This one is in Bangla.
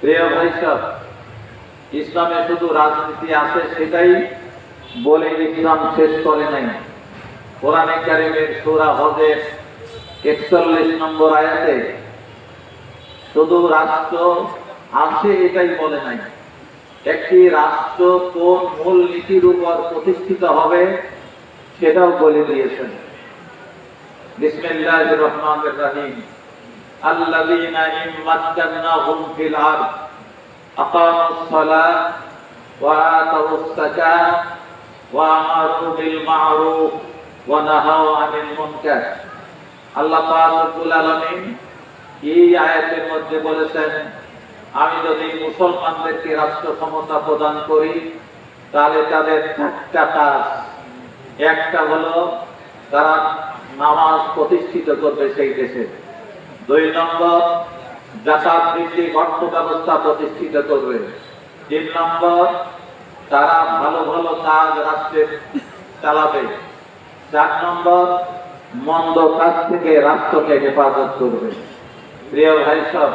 প্রিয় ভাই সব, ইসলামে শুধু রাজনীতি আছে সেটাই বলে ইসলাম শেষ করে নাই। কোরআনে কারিমের সূরা হজের ৪১ নম্বর আয়াতে শুধু রাষ্ট্র আছে এটাই বলে নাই, একটি রাষ্ট্র কোন মূল নীতির উপর প্রতিষ্ঠিত হবে সেটাও বলে দিয়েছেন। বিসমিল্লাহির রহমানির রহিম। আল্লাযীনা ইন মাক্কান্নাহুম ফিল আরদ আকামুস সালাত ওয়া আতাউস যাকাত ওয়া আমারু বিল মা'রুফ ওয়া নাহাউ আনিল মুনকার। আল্লাহ পাক রব্বুল আলামিন এই আয়াতের মধ্যে বলেছেন, আমি যদি মুসলমানদেরকে রাষ্ট্র ক্ষমতা প্রদান করি তাহলে তাদের চারটা কাজ। একটা হলো তারা নামাজ প্রতিষ্ঠিত করবে সেই দেশে। ২ নম্বর, যাকাত ভিত্তিক অর্থ ব্যবস্থা প্রতিষ্ঠিত করবে। ৩ নম্বর, তারা ভালো ভালো কাজ রাষ্ট্রে চালাবে। ৪ নম্বর, মন্দ কাজ থেকে রাষ্ট্রকে হেফাজত করবে। প্রিয় ভাই সব,